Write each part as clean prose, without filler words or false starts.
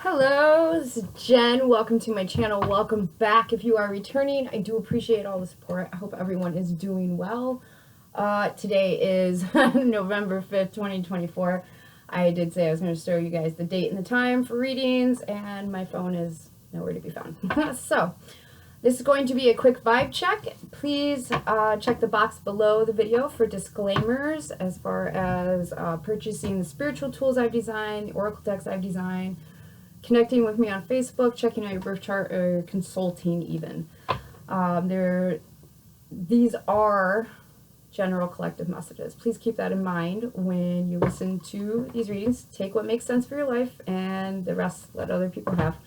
Hello, this is Jen. Welcome to my channel. Welcome back if you are returning. I do appreciate all the support. I hope everyone is doing well. Today is November 5th, 2024. I did say I was going to show you guys the date and the time for readings, and my phone is nowhere to be found. So, this is going to be a quick vibe check. Please check the box below the video for disclaimers as far as purchasing the spiritual tools I've designed, the oracle decks I've designed, connecting with me on Facebook, checking out your birth chart, or consulting even. These are general collective messages. Please keep that in mind when you listen to these readings. Take what makes sense for your life, and the rest let other people have.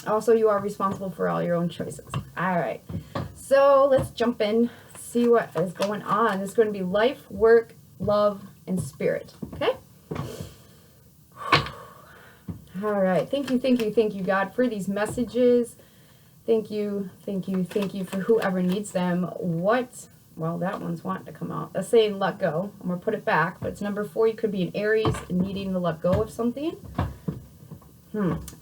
Also, you are responsible for all your own choices. All right, so let's jump in, see what is going on. This is going to be life, work, love, and spirit. Okay? All right. Thank you, God, for these messages. Thank you for whoever needs them. Well, that one's wanting to come out. That's saying let go. I'm going to put it back, but it's number 4. You could be an Aries and needing to let go of something.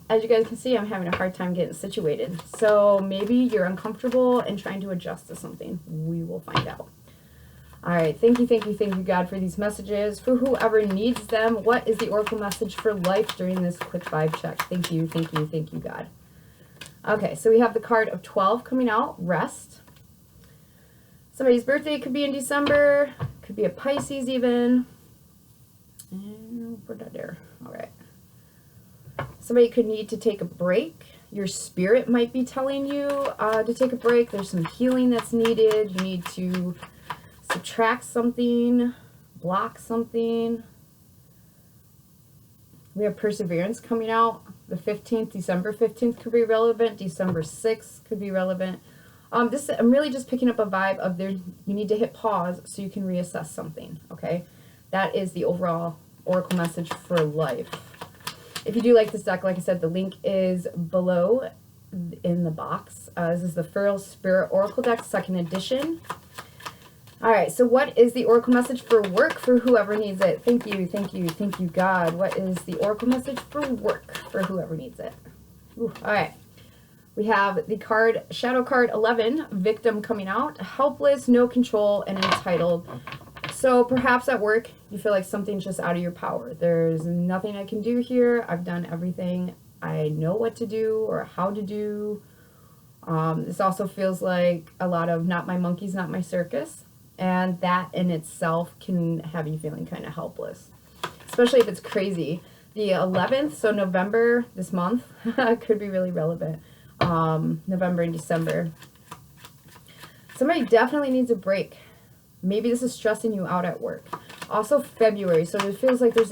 As you guys can see, I'm having a hard time getting situated. So maybe you're uncomfortable and trying to adjust to something. We will find out. All right, thank you, God, for these messages. For whoever needs them, what is the oracle message for life during this quick vibe check? Thank you, God. Okay, so we have the card of 12 coming out, rest. Somebody's birthday could be in December, could be a Pisces even. And put that there. All right. Somebody could need to take a break. Your spirit might be telling you to take a break. There's some healing that's needed. You need to subtract something, block something. We have perseverance coming out. The 15th, December 15th could be relevant. December 6th could be relevant. I'm really just picking up a vibe of you need to hit pause so you can reassess something, okay? That is the overall oracle message for life. If you do like this deck, like I said, the link is below in the box. This is the FeralSpirit Oracle deck, 2nd edition. All right, so what is the oracle message for work for whoever needs it? Thank you, God. What is the oracle message for work for whoever needs it? Ooh, all right, we have the card, shadow card 11, victim coming out, helpless, no control, and entitled. So perhaps at work, you feel like something's just out of your power. There's nothing I can do here. I've done everything I know what to do or how to do. This also feels like a lot of not my monkeys, not my circus. And that in itself can have you feeling kind of helpless, especially if it's crazy. The 11th, so November, this month, could be really relevant. November and December. Somebody definitely needs a break. Maybe this is stressing you out at work. Also February, so it feels like there's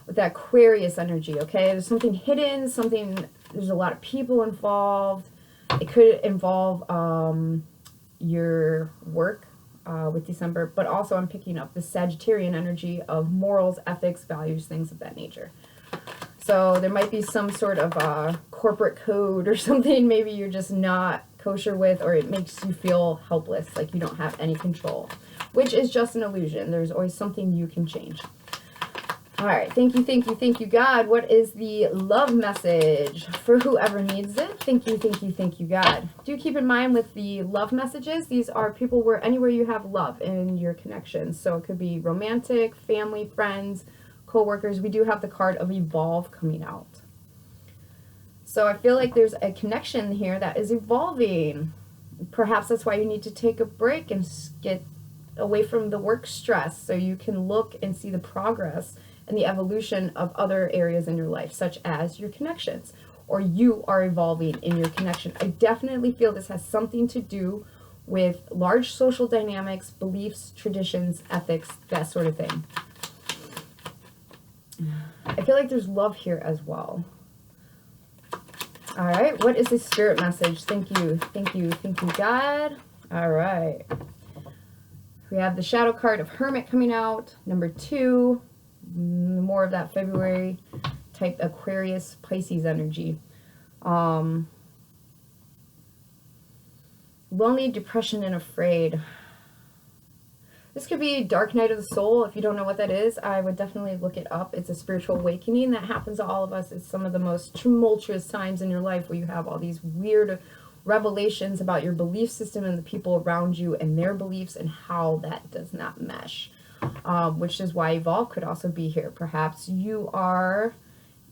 with that Aquarius energy, okay? There's something hidden, there's a lot of people involved. It could involve your work. With December, but also I'm picking up the Sagittarian energy of morals, ethics, values, things of that nature. So there might be some sort of corporate code or something maybe you're just not kosher with, or it makes you feel helpless, like you don't have any control, which is just an illusion. There's always something you can change. All right, thank you, God. What is the love message for whoever needs it? Thank you, God. Do keep in mind with the love messages, these are people anywhere you have love in your connections. So it could be romantic, family, friends, co-workers. We do have the card of evolve coming out. So I feel like there's a connection here that is evolving. Perhaps that's why you need to take a break and get away from the work stress so you can look and see the progress and the evolution of other areas in your life, such as your connections, or you are evolving in your connection. I definitely feel this has something to do with large social dynamics, beliefs, traditions, ethics, that sort of thing. I feel like there's love here as well. All right, what is the spirit message? Thank you, God. All right. We have the shadow card of Hermit coming out, number 2. More of that February type Aquarius Pisces energy. Lonely, depression, and afraid. This could be dark night of the soul. If you don't know what that is, I would definitely look it up. It's a spiritual awakening that happens to all of us. It's some of the most tumultuous times in your life where you have all these weird revelations about your belief system and the people around you and their beliefs and how that does not mesh. Which is why Evolve could also be here. Perhaps you are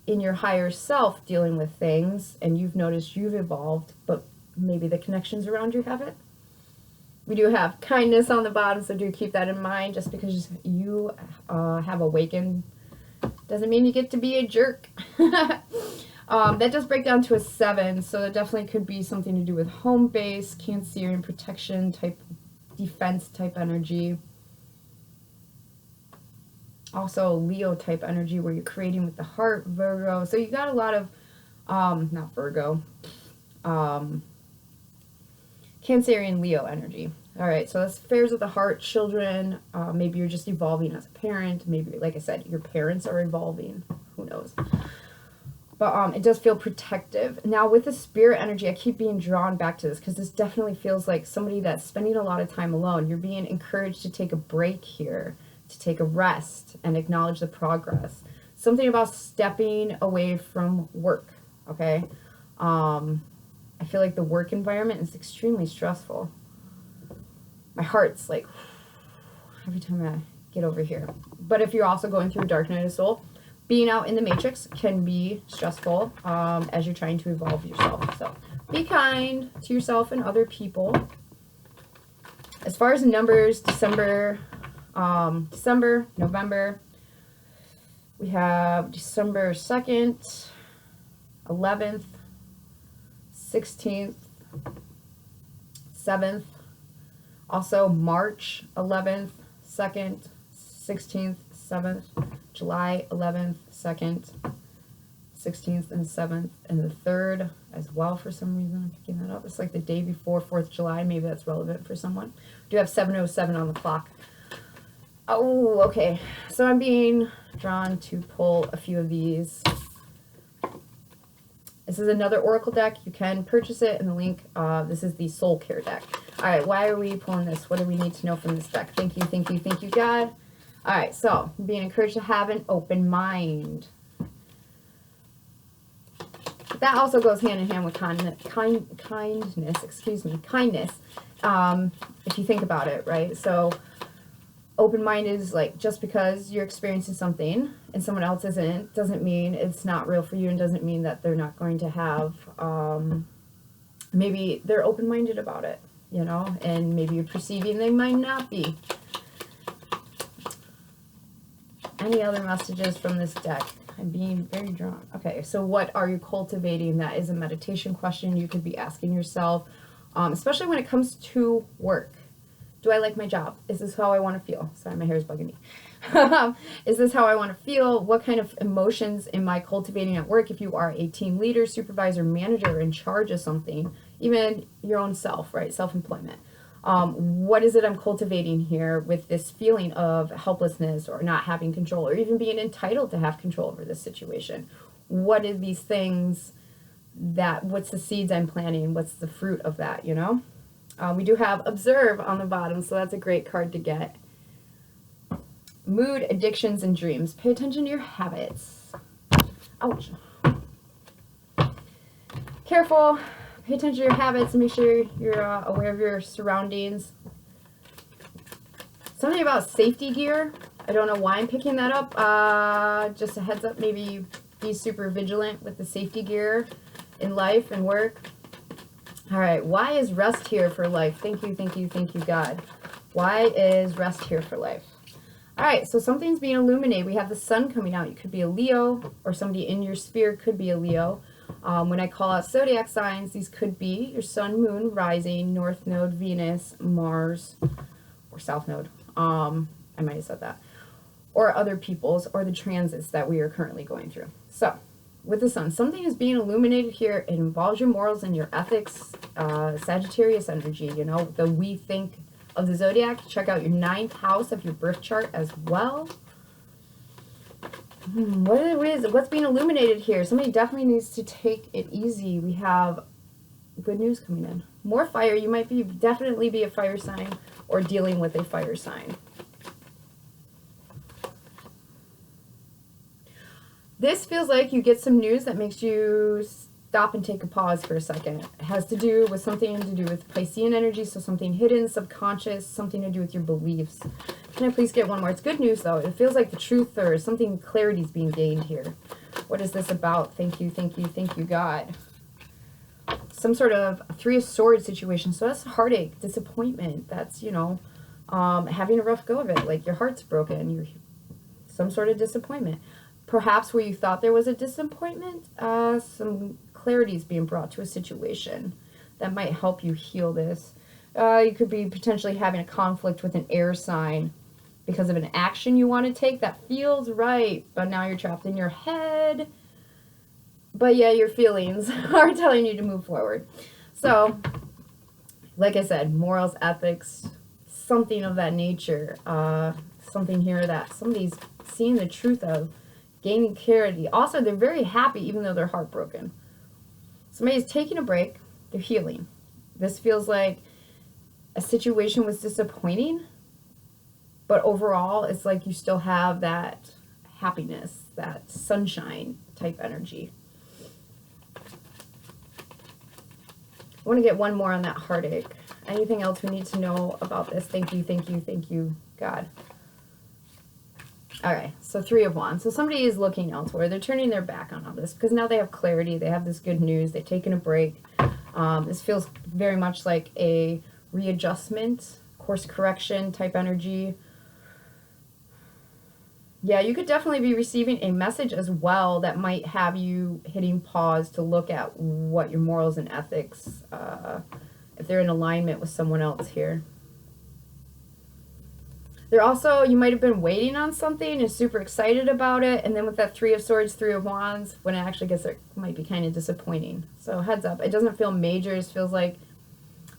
in your higher self dealing with things and you've noticed you've evolved, but maybe the connections around you haven't. We do have kindness on the bottom, so do keep that in mind. Just because you have awakened doesn't mean you get to be a jerk. That does break down to a 7, so it definitely could be something to do with home base, Cancerian protection type, defense type energy. Also Leo type energy where you're creating with the heart, Virgo. So you got a lot of, not Virgo, Cancerian Leo energy. All right, so that's affairs of the heart, children. Maybe you're just evolving as a parent. Maybe, like I said, your parents are evolving. Who knows? But it does feel protective. Now with the spirit energy, I keep being drawn back to this because this definitely feels like somebody that's spending a lot of time alone. You're being encouraged to take a break here, to take a rest and acknowledge the progress. Something about stepping away from work, okay? I feel like the work environment is extremely stressful. My heart's like, every time I get over here. But if you're also going through a dark night of soul, being out in the matrix can be stressful as you're trying to evolve yourself. So be kind to yourself and other people. As far as the numbers, December, November, we have December 2nd, 11th, 16th, 7th, also March 11th, 2nd, 16th, 7th, July 11th, 2nd, 16th, and 7th, and the 3rd as well for some reason. I'm picking that up. It's like the day before 4th of July. Maybe that's relevant for someone. We do have 7:07 on the clock. Oh, okay. So I'm being drawn to pull a few of these. This is another Oracle deck. You can purchase it in the link. This is the Soul Care deck. All right, why are we pulling this? What do we need to know from this deck? Thank you, thank you, thank you, God. All right, so being encouraged to have an open mind. That also goes hand in hand with kindness, excuse me, kindness, if you think about it, right? So open-minded is like, just because you're experiencing something and someone else isn't, doesn't mean it's not real for you, and doesn't mean that they're not going to have, maybe they're open-minded about it, you know, and maybe you're perceiving they might not be. Any other messages from this deck? I'm being very drawn. Okay, so what are you cultivating? That is a meditation question you could be asking yourself, especially when it comes to work. Do I like my job? Is this how I want to feel? Sorry, my hair is bugging me. Is this how I want to feel? What kind of emotions am I cultivating at work? If you are a team leader, supervisor, manager, in charge of something, even your own self, right? Self-employment. What is it I'm cultivating here with this feeling of helplessness or not having control, or even being entitled to have control over this situation? What are these things what's the seeds I'm planting? What's the fruit of that, you know? We do have Observe on the bottom, so that's a great card to get. Mood, addictions, and dreams. Pay attention to your habits. Ouch. Careful. Pay attention to your habits and make sure you're aware of your surroundings. Something about safety gear. I don't know why I'm picking that up. Just a heads up, maybe be super vigilant with the safety gear in life and work. All right, why is rest here for life? Thank you, thank you, thank you, God. Why is rest here for life? All right, so something's being illuminated. We have the sun coming out. You could be a Leo, or somebody in your sphere could be a Leo. When I call out zodiac signs, these could be your sun, moon, rising, north node, Venus, Mars, or south node. I might have said that. Or other people's, or the transits that we are currently going through. So, with the sun, something is being illuminated here. It involves your morals and your ethics, Sagittarius energy, you know, the we think of the zodiac. Check out your 9th house of your birth chart as well. What's being illuminated here? Somebody definitely needs to take it easy. We have good news coming in. More fire. You might definitely be a fire sign or dealing with a fire sign. This feels like you get some news that makes you stop and take a pause for a second. It has to do with something to do with Piscean energy, so something hidden, subconscious, something to do with your beliefs. Can I please get one more? It's good news, though. It feels like the truth or something, clarity is being gained here. What is this about? Thank you, thank you, thank you, God. Some sort of Three of Swords situation. So that's heartache, disappointment. That's, you know, having a rough go of it. Like your heart's broken. You're some sort of disappointment. Perhaps where you thought there was a disappointment, some clarity is being brought to a situation that might help you heal this. You could be potentially having a conflict with an air sign because of an action you want to take that feels right, but now you're trapped in your head. But yeah, your feelings are telling you to move forward. So, like I said, morals, ethics, something of that nature. Something here that somebody's seeing the truth of, gaining clarity. Also, they're very happy even though they're heartbroken. Somebody's taking a break. They're healing. This feels like a situation was disappointing, but overall, it's like you still have that happiness, that sunshine type energy. I want to get one more on that heartache. Anything else we need to know about this? Thank you, thank you, thank you, God. All right, so Three of Wands. So somebody is looking elsewhere. They're turning their back on all this because now they have clarity. They have this good news. They've taken a break. This feels very much like a readjustment, course correction type energy. Yeah, you could definitely be receiving a message as well that might have you hitting pause to look at what your morals and ethics, if they're in alignment with someone else here. They're also, you might have been waiting on something and super excited about it, and then with that Three of Swords, Three of Wands, when it actually gets there, it might be kind of disappointing. So heads up, it doesn't feel major, it feels like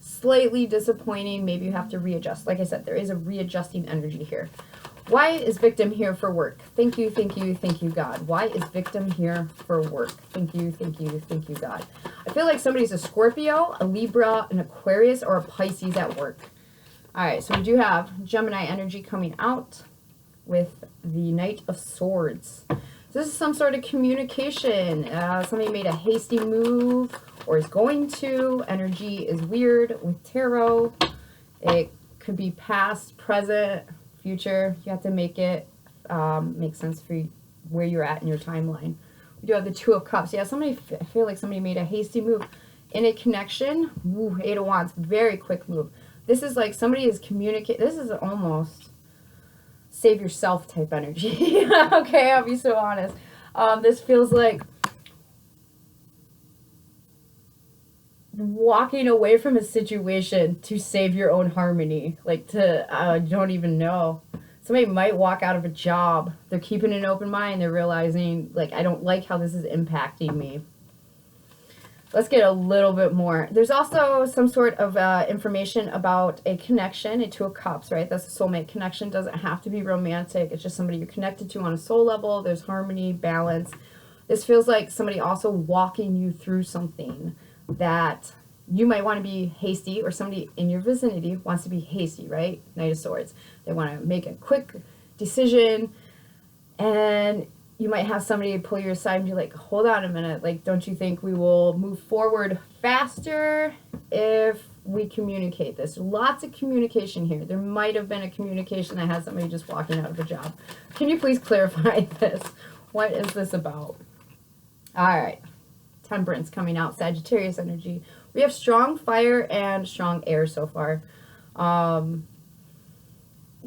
slightly disappointing. Maybe you have to readjust. Like I said, there is a readjusting energy here. Why is victim here for work? Thank you, thank you, thank you, God. Why is victim here for work? Thank you, thank you, thank you, God. I feel like somebody's a Scorpio, a Libra, an Aquarius, or a Pisces at work. All right, so we do have Gemini energy coming out with the Knight of Swords. This is some sort of communication. Somebody made a hasty move or is going to. Energy is weird with tarot. It could be past, present, future. You have to make it make sense for where you're at in your timeline. We do have the Two of Cups. Yeah, I feel like somebody made a hasty move in a connection. Ooh, Eight of Wands, very quick move. This is like somebody is communicating. This is almost save yourself type energy. Okay, I'll be so honest. This feels like walking away from a situation to save your own harmony. Like to, don't even know. Somebody might walk out of a job. They're keeping an open mind. They're realizing, like, I don't like how this is impacting me. Let's get a little bit more. There's also some sort of information about a connection, a Two of Cups, right? That's a soulmate connection. Doesn't have to be romantic. It's just somebody you're connected to on a soul level. There's harmony, balance. This feels like somebody also walking you through something that you might want to be hasty, or somebody in your vicinity wants to be hasty, right? Knight of Swords. They want to make a quick decision, and you might have somebody pull you aside and be like, hold on a minute, like, don't you think we will move forward faster if we communicate this? Lots of communication here. There might have been a communication that had somebody just walking out of a job. Can you please clarify this? What is this about? All right. Temperance coming out, Sagittarius energy. We have strong fire and strong air so far.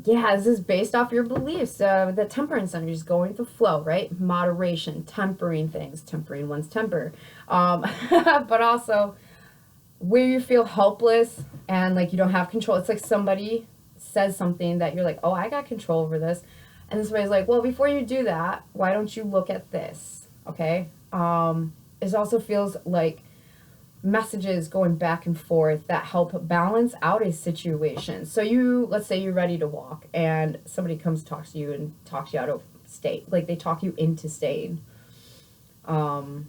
Yeah, this is based off your beliefs. The temperance energy is going with the flow, right? Moderation, tempering things, tempering one's temper. But also where you feel helpless and like you don't have control. It's like somebody says something that you're like, oh, I got control over this. And this somebody's like, well, before you do that, why don't you look at this? Okay. It also feels like messages going back and forth that help balance out a situation. So let's say you're ready to walk and somebody comes talks to you and talks you out of state. Like they talk you into staying. But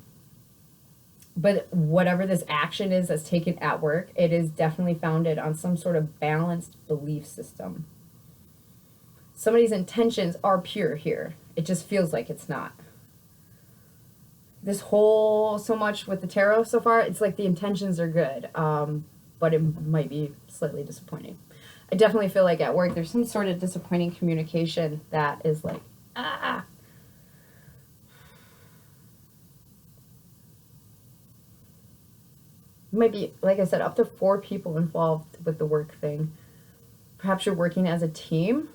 whatever this action is that's taken at work, it is definitely founded on some sort of balanced belief system. Somebody's intentions are pure here. It just feels like it's not. this whole, so much with the tarot so far, it's like the intentions are good, but it might be slightly disappointing. I definitely feel like at work there's some sort of disappointing communication that is like, ah. Might be, like I said, up to 4 people involved with the work thing. Perhaps you're working as a team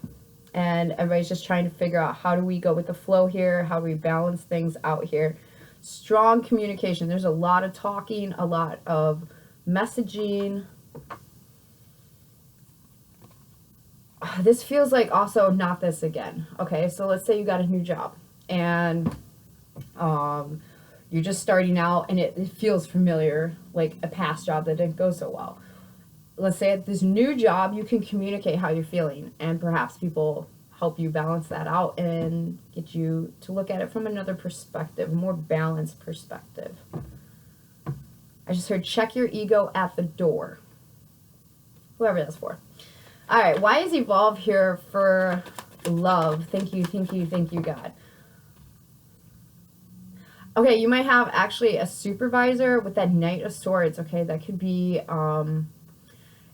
and everybody's just trying to figure out, how do we go with the flow here? How do we balance things out here? Strong communication. There's a lot of talking, a lot of messaging. This feels like also not this again. Okay, so let's say you got a new job and you're just starting out and it feels familiar, like a past job that didn't go so well. Let's say at this new job, you can communicate how you're feeling, and perhaps people help you balance that out and get you to look at it from another perspective, a more balanced perspective. I just heard check your ego at the door. Whoever that's for. All right, why is evolve here for love? Thank you, thank you, thank you, God. Okay, you might have actually a supervisor with that Knight of Swords, okay? That could be,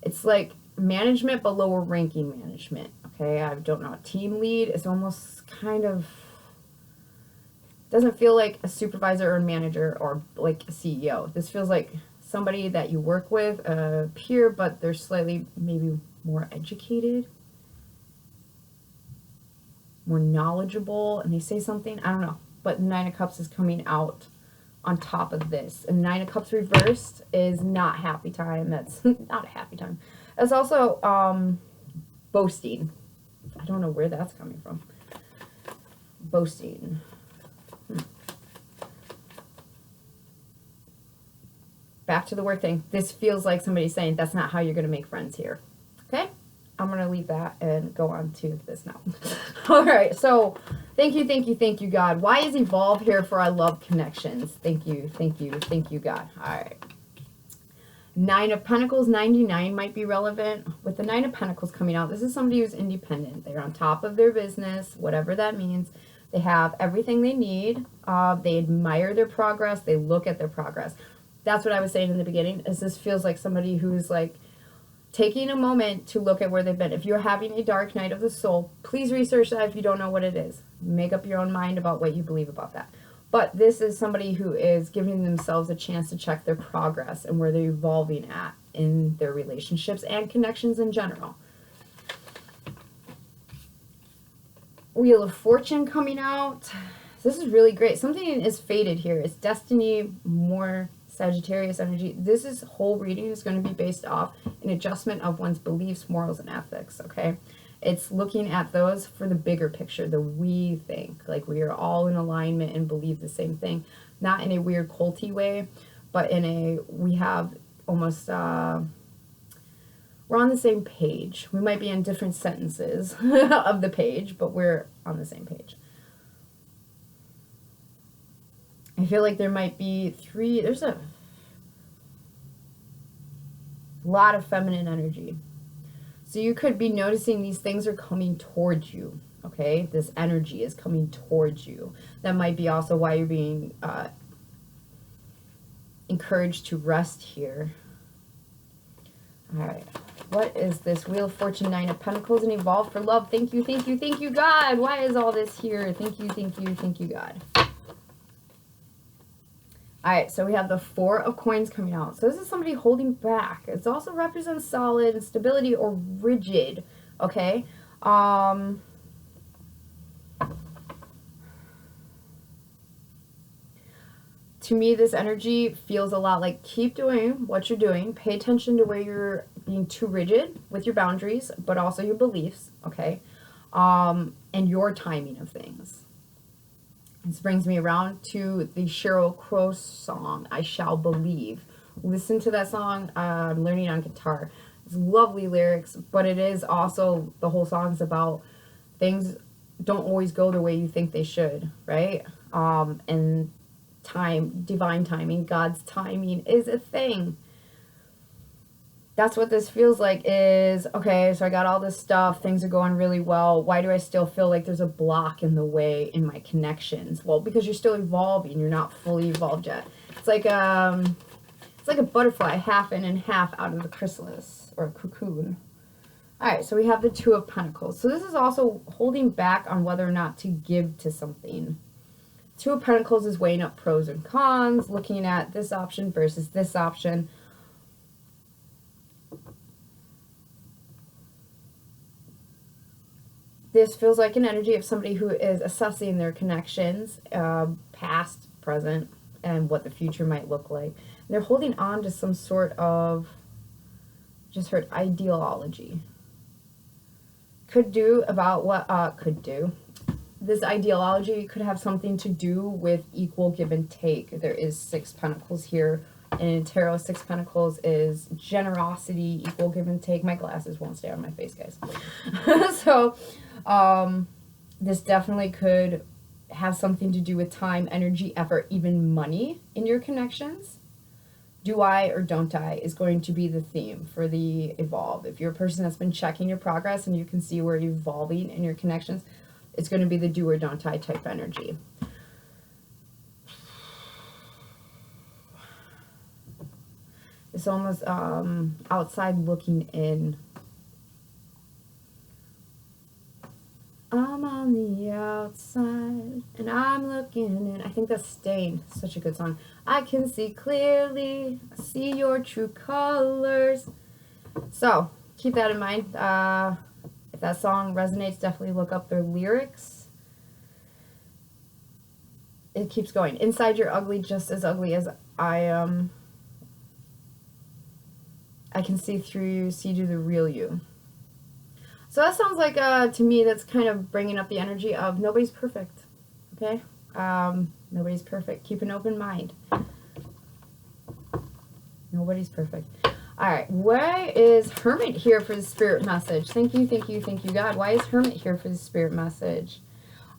it's like management, but lower ranking management, okay? I don't know. Team lead is almost kind of, doesn't feel like a supervisor or a manager or like a CEO. This feels like somebody that you work with, a peer, but they're slightly maybe more educated, more knowledgeable, and they say something, I don't know. But Nine of Cups is coming out on top of this. And Nine of Cups reversed is not happy time. That's not a happy time. That's also boasting. I don't know where that's coming from. Boasting. Back to the work thing. This feels like somebody saying that's not how you're going to make friends here. Okay? I'm going to leave that and go on to this now. All right, so thank you, thank you, thank you, God. Why is evolve here for our love connections? Thank you, thank you, thank you, God. All right. 9 of Pentacles, 99 might be relevant. With the 9 of Pentacles coming out, this is somebody who's independent. They're on top of their business, whatever that means. They have everything they need. They admire their progress. They look at their progress. That's what I was saying in the beginning, is this feels like somebody who's like, taking a moment to look at where they've been. If you're having a dark night of the soul, please research that if you don't know what it is. Make up your own mind about what you believe about that. But this is somebody who is giving themselves a chance to check their progress and where they're evolving at in their relationships and connections in general. Wheel of Fortune coming out. This is really great. Something is fated here. It's destiny, more Sagittarius energy. This whole reading is going to be based off an adjustment of one's beliefs, morals, and ethics, okay? It's looking at those for the bigger picture, the we think. Like we are all in alignment and believe the same thing. Not in a weird culty way, but in a, we have almost, we're on the same page. We might be in different sentences of the page, but we're on the same page. I feel like there might be there's a lot of feminine energy. So you could be noticing these things are coming towards you, okay? This energy is coming towards you. That might be also why you're being encouraged to rest here. All right. What is this? Wheel of Fortune, 9 of Pentacles, and evolve for love. Thank you, thank you, thank you, God. Why is all this here? Thank you, thank you, thank you, God. All right, so we have the 4 of Coins coming out. So this is somebody holding back. It also represents solid and stability or rigid, okay? To me, this energy feels a lot like keep doing what you're doing. Pay attention to where you're being too rigid with your boundaries, but also your beliefs, okay? And your timing of things. This brings me around to the Sheryl Crow song, I Shall Believe. Listen to that song. I'm learning on guitar. It's lovely lyrics, but it is also, the whole song's about things don't always go the way you think they should, right? And time, divine timing, God's timing is a thing. that's what this feels like is, okay, so I got all this stuff, things are going really well. Why do I still feel like there's a block in the way in my connections? Well, because you're still evolving. You're not fully evolved yet. It's like a butterfly, half in and half out of the chrysalis or cocoon. All right, so we have the Two of Pentacles. So this is also holding back on whether or not to give to something. Two of Pentacles is weighing up pros and cons, looking at this option versus this option. This feels like an energy of somebody who is assessing their connections, past, present, and what the future might look like. And they're holding on to some sort of, just heard, ideology. Could do about what, could do. This ideology could have something to do with equal give and take. There is 6 Pentacles here. And in Tarot, 6 Pentacles is generosity, equal give and take. My glasses won't stay on my face, guys. So, this definitely could have something to do with time, energy, effort, even money in your connections. Do I or don't I is going to be the theme for the evolve. If you're a person that's been checking your progress and you can see where you're evolving in your connections, it's going to be the do or don't I type energy. It's almost outside looking in. I'm on the outside and I'm looking in. I think that's Stain. Such a good song. I can see clearly. I see your true colors. So keep that in mind. If that song resonates, definitely look up their lyrics. It keeps going. Inside you're ugly, just as ugly as I am. I can see through you, see to the real you. So that sounds like, to me, that's kind of bringing up the energy of nobody's perfect, okay? Nobody's perfect. Keep an open mind. Nobody's perfect. All right, why is Hermit here for the spirit message? Thank you, thank you, thank you, God. Why is Hermit here for the spirit message?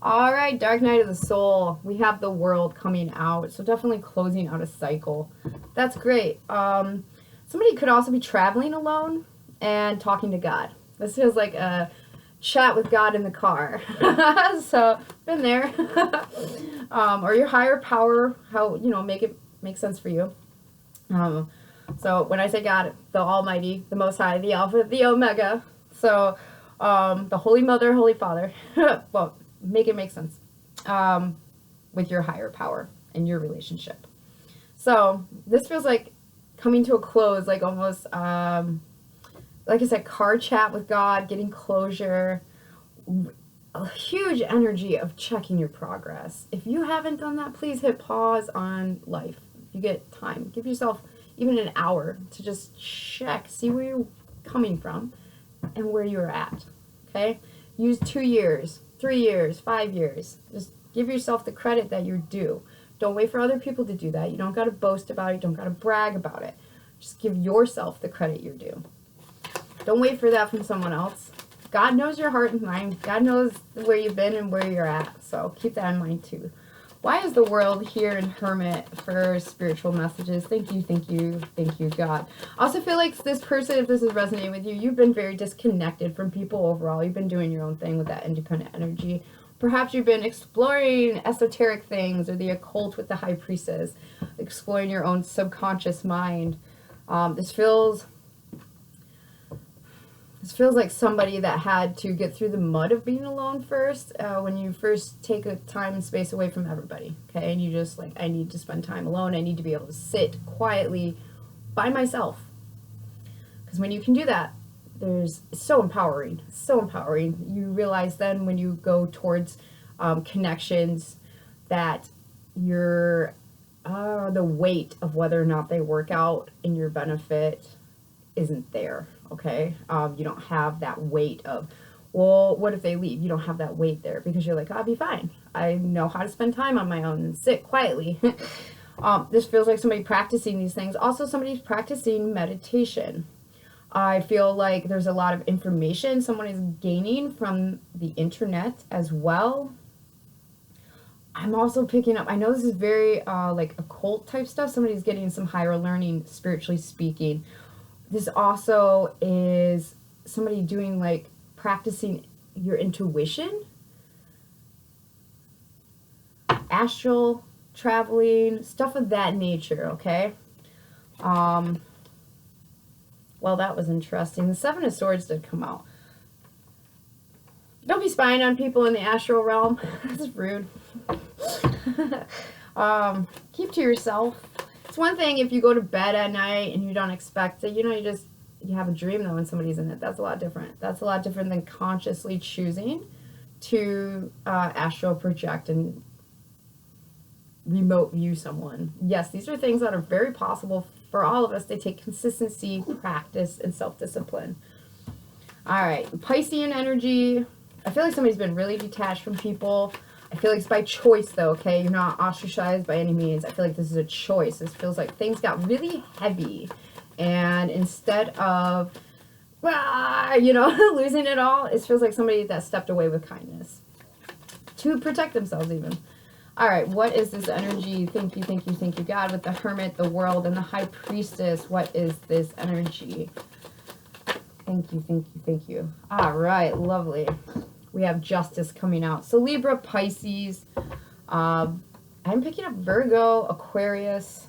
All right, Dark Night of the Soul. We have the World coming out, so definitely closing out a cycle. That's great. Somebody could also be traveling alone and talking to God. This feels like a chat with God in the car. So, been there. Or your higher power, how, you know, make it make sense for you. So, when I say God, the Almighty, the Most High, the Alpha, the Omega. So, the Holy Mother, Holy Father. Well, make it make sense. With your higher power and your relationship. So, this feels like coming to a close, like almost, like I said, car chat with God, getting closure, a huge energy of checking your progress. If you haven't done that, please hit pause on life. If you get time, give yourself even an hour to just check, see where you're coming from and where you're at, okay? Use 2 years, 3 years, 5 years. Just give yourself the credit that you're due. Don't wait for other people to do that. You don't got to boast about it. You don't got to brag about it. Just give yourself the credit you're due. Don't wait for that from someone else. God knows your heart and mind. God knows where you've been and where you're at. So keep that in mind too. Why is the World here in Hermit for spiritual messages? Thank you, thank you, thank you, God. I also feel like this person, if this is resonating with you, you've been very disconnected from people overall. You've been doing your own thing with that independent energy. Perhaps you've been exploring esoteric things or the occult with the High Priestess, exploring your own subconscious mind. This feels like somebody that had to get through the mud of being alone first, when you first take a time and space away from everybody, okay? And you just like, I need to spend time alone. I need to be able to sit quietly by myself. Because when you can do that, it's so empowering, so empowering. You realize then when you go towards connections that you're, the weight of whether or not they work out in your benefit isn't there, okay? You don't have that weight of, well, what if they leave? You don't have that weight there because you're like, I'll be fine. I know how to spend time on my own and sit quietly. This feels like somebody practicing these things. Also, somebody's practicing meditation. I feel like there's a lot of information someone is gaining from the internet as well. I'm also picking up, I know this is very like occult type stuff. Somebody's getting some higher learning, spiritually speaking. This also is somebody doing like practicing your intuition, astral traveling, stuff of that nature, okay? Well, that was interesting. The Seven of Swords did come out. Don't be spying on people in the astral realm. That's rude. Keep to yourself. It's one thing if you go to bed at night and you don't expect it. You know, you have a dream though when somebody's in it. That's a lot different. That's a lot different than consciously choosing to astral project and remote view someone. Yes, these are things that are very possible for all of us. They take consistency, practice, and self-discipline. All right, Piscean energy. I feel like somebody's been really detached from people. I feel like it's by choice, though, okay? You're not ostracized by any means. I feel like this is a choice. This feels like things got really heavy. And instead of, you know, losing it all, it feels like somebody that stepped away with kindness. To protect themselves, even. All right, what is this energy? Thank you, thank you, thank you, God. With the Hermit, the World, and the High Priestess, what is this energy? Thank you, thank you, thank you. All right, lovely. We have Justice coming out. So Libra, Pisces. I'm picking up Virgo, Aquarius.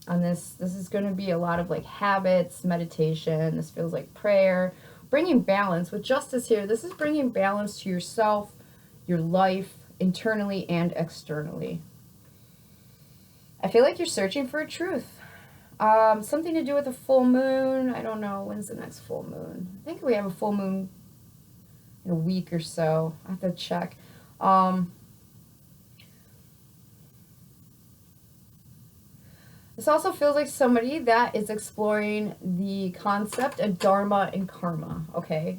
On this is going to be a lot of like habits, meditation. This feels like prayer. Bringing balance. With Justice here, this is bringing balance to yourself, your life, internally and externally. I feel like you're searching for a truth. Something to do with a full moon. I don't know. When's the next full moon? I think we have a full moon in a week or so. I have to check. This also feels like somebody that is exploring the concept of dharma and karma. Okay.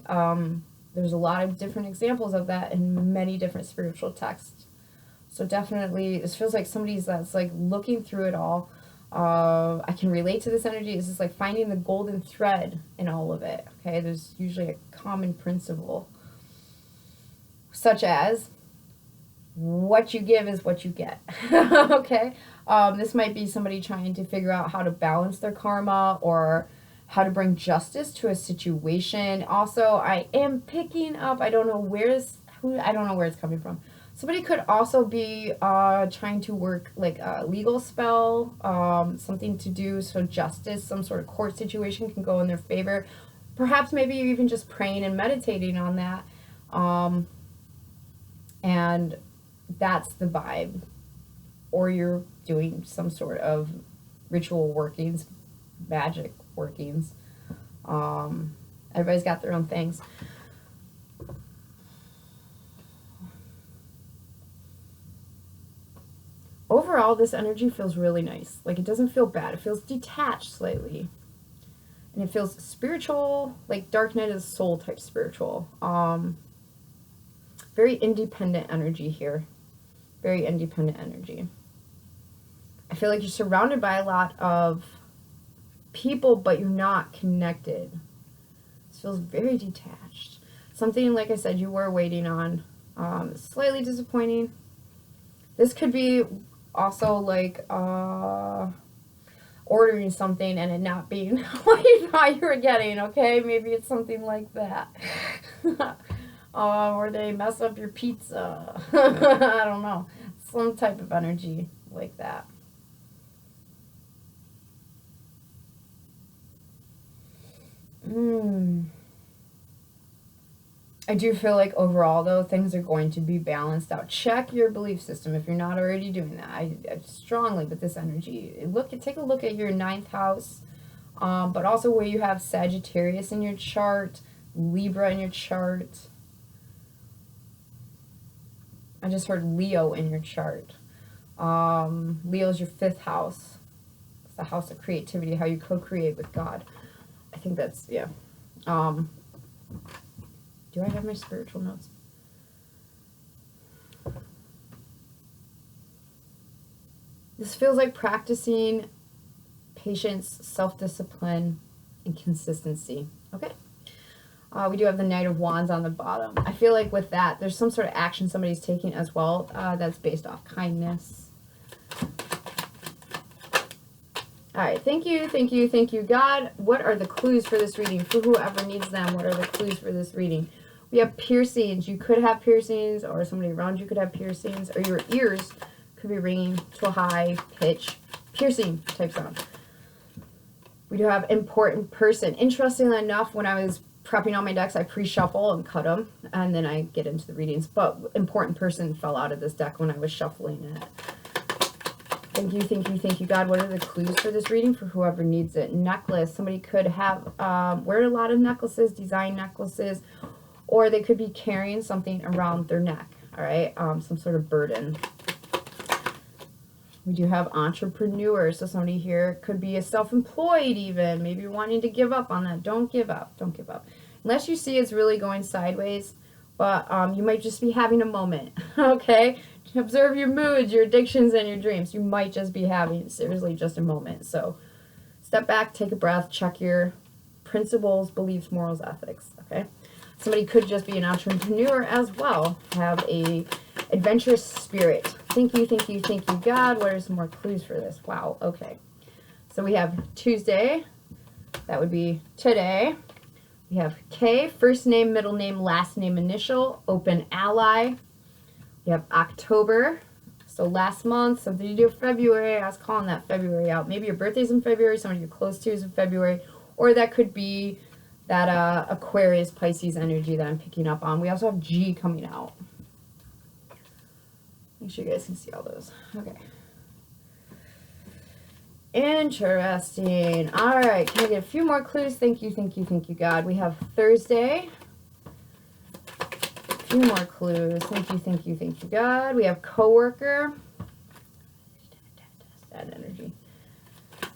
There's a lot of different examples of that in many different spiritual texts. So definitely, this feels like somebody's that's like looking through it all. I can relate to this energy. It's just like finding the golden thread in all of it. Okay, there's usually a common principle, such as what you give is what you get. Okay, this might be somebody trying to figure out how to balance their karma or how to bring justice to a situation. Also, I am picking up. I don't know where it's coming from. Somebody could also be trying to work like a legal spell, something to do so justice, some sort of court situation can go in their favor. Perhaps maybe even just praying and meditating on that. And that's the vibe. Or you're doing some sort of ritual workings, magic workings. Everybody's got their own things. Overall, this energy feels really nice. Like, it doesn't feel bad. It feels detached slightly. And it feels spiritual, like Dark Night of the Soul type spiritual. Very independent energy here. Very independent energy. I feel like you're surrounded by a lot of people, but you're not connected. This feels very detached. Something, like I said, you were waiting on. Slightly disappointing. This could be also like ordering something and it not being what you thought you were getting, okay? Maybe it's something like that. Or they mess up your pizza. I don't know. Some type of energy like that. I do feel like overall, though, things are going to be balanced out. Check your belief system if you're not already doing that. I strongly, with this energy, take a look at your 9th house, but also where you have Sagittarius in your chart, Libra in your chart. I just heard Leo in your chart. Leo's your 5th house. It's the house of creativity, how you co-create with God. I think that's, yeah. Do I have my spiritual notes? This feels like practicing patience, self-discipline, and consistency. Okay. We do have the Knight of Wands on the bottom. I feel like with that, there's some sort of action somebody's taking as well that's based off kindness. All right, thank you, thank you, thank you, God. What are the clues for this reading? For whoever needs them, what are the clues for this reading? We have piercings. You could have piercings, or somebody around you could have piercings, or your ears could be ringing to a high pitch piercing type sound. We do have important person. Interestingly enough, when I was prepping all my decks, I pre-shuffle and cut them, and then I get into the readings. But important person fell out of this deck when I was shuffling it. Thank you, thank you, thank you, God. What are the clues for this reading for whoever needs it? Necklace. Somebody could have wear a lot of necklaces, design necklaces, or they could be carrying something around their neck, all right? Some sort of burden. We do have entrepreneur. So somebody here could be a self-employed even. Maybe you're wanting to give up on that. Don't give up. Don't give up. Unless you see it's really going sideways. But you might just be having a moment, okay? Observe your moods, your addictions, and your dreams. You might just be having, seriously, just a moment. So step back, take a breath, check your principles, beliefs, morals, ethics, okay? Somebody could just be an entrepreneur as well, have a adventurous spirit. Thank you, thank you, thank you, God. What are some more clues for this? Wow, okay. So we have Tuesday. That would be today. We have K, first name, middle name, last name, initial, open ally. We have October, so last month, something to do with February. I was calling that February out. Maybe your birthday's in February, somebody you're close to is in February, or that could be that Aquarius, Pisces energy that I'm picking up on. We also have G coming out. Make sure you guys can see all those. Okay. Interesting. All right, can I get a few more clues? Thank you, thank you, thank you, God. We have Thursday. A few more clues. Thank you, thank you, thank you, God. We have coworker. That energy.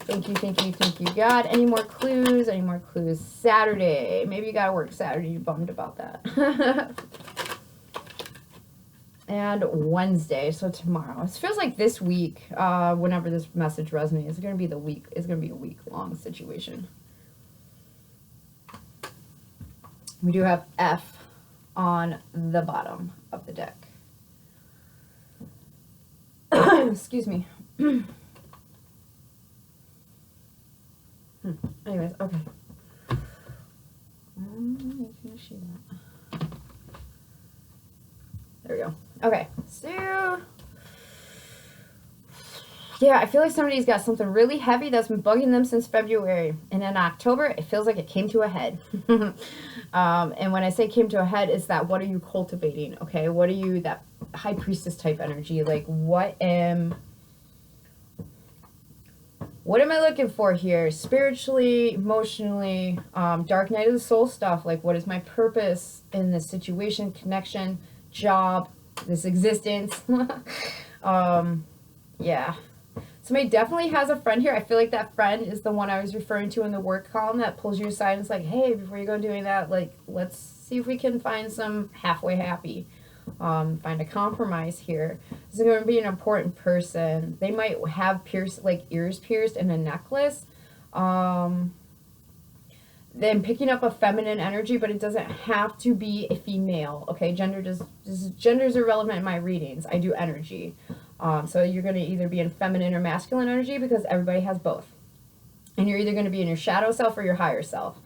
Thank you, thank you, thank you, God. Any more clues? Any more clues? Saturday. Maybe you gotta work Saturday. You're bummed about that. And Wednesday, so tomorrow. It feels like this week, whenever this message resonates, it's gonna be the week. It's gonna be a week-long situation. We do have F on the bottom of the deck. Excuse me. Anyways, okay. Can I see that? There we go. Okay, so yeah, I feel like somebody's got something really heavy that's been bugging them since February, and in October it feels like it came to a head. And when I say came to a head, is that what are you cultivating? Okay, what are you, that high priestess type energy? Like, what am I looking for here? Spiritually, emotionally, dark night of the soul stuff. Like, what is my purpose in this situation, connection, job, this existence? Yeah. Somebody definitely has a friend here. I feel like that friend is the one I was referring to in the work column that pulls you aside and is like, hey, before you go doing that, like, let's see if we can find some halfway happy. Find a compromise here. This is going to be an important person. They might have ears pierced and a necklace. Then picking up a feminine energy, but it doesn't have to be a female. Okay, gender's irrelevant in my readings. I do energy. So you're going to either be in feminine or masculine energy because everybody has both. And you're either going to be in your shadow self or your higher self.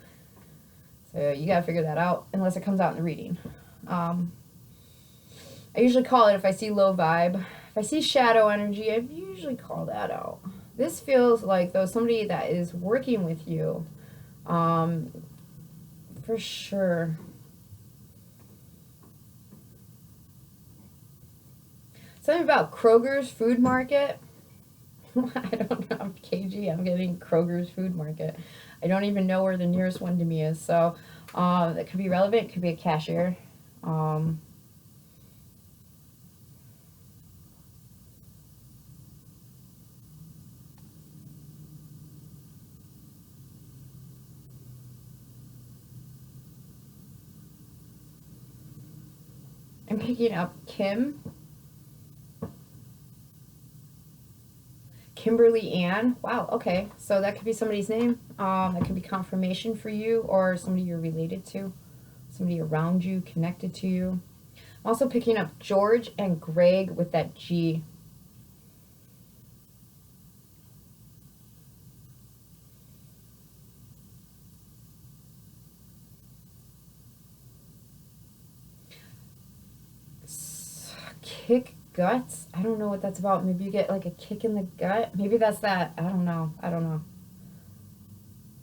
So you got to figure that out unless it comes out in the reading. I usually call it, if I see low vibe, if I see shadow energy, I usually call that out. This feels like, though, somebody that is working with you, for sure. Something about Kroger's food market. I don't know, I'm KG, I'm getting Kroger's food market. I don't even know where the nearest one to me is. So that could be relevant, could be a cashier. I'm picking up Kimberly Ann. Wow, okay. So that could be somebody's name. That could be confirmation for you or somebody you're related to. Somebody around you, connected to you. I'm also picking up George and Greg with that G. kick guts. I don't know what that's about. Maybe you get like a kick in the gut. Maybe that's that. I don't know. I don't know.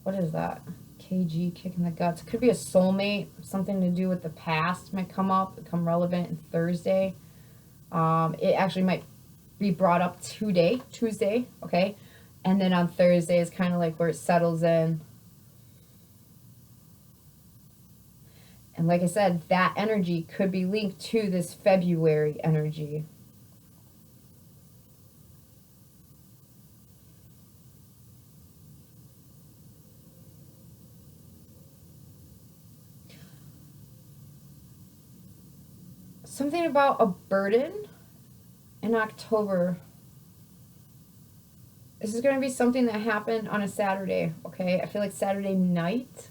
What is that? KG, kick in the guts. It could be a soulmate. Something to do with the past might come up, become relevant on Thursday. It actually might be brought up Tuesday, okay? And then on Thursday is kind of like where it settles in. And like I said, that energy could be linked to this February energy. Something about a burden in October. This is going to be something that happened on a Saturday, okay? I feel like Saturday night.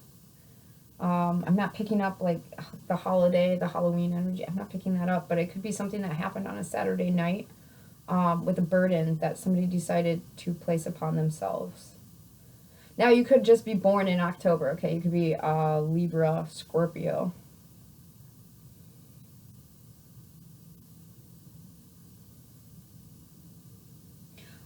I'm not picking up like the holiday, the Halloween energy. I'm not picking that up, but it could be something that happened on a Saturday night with a burden that somebody decided to place upon themselves. Now, you could just be born in October, okay? You could be Libra, Scorpio.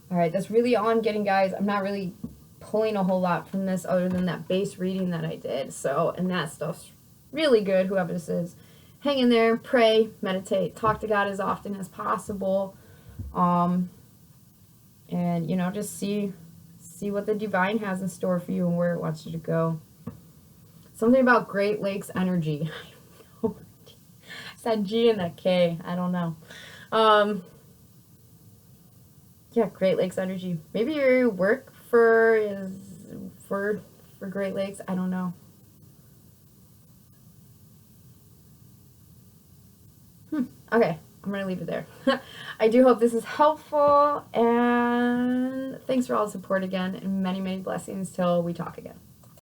All right, that's really all I'm getting, guys. I'm not really pulling a whole lot from this other than that base reading that I did. So, and that stuff's really good, whoever this is. Hang in there, pray, meditate, talk to God as often as possible. And, you know, just see what the divine has in store for you and where it wants you to go. Something about Great Lakes energy. It's that G and that K. I don't know. Yeah, Great Lakes energy. Maybe your work is for Great Lakes. I don't know. Okay, I'm going to leave it there. I do hope this is helpful, and thanks for all the support again, and many, many blessings till we talk again.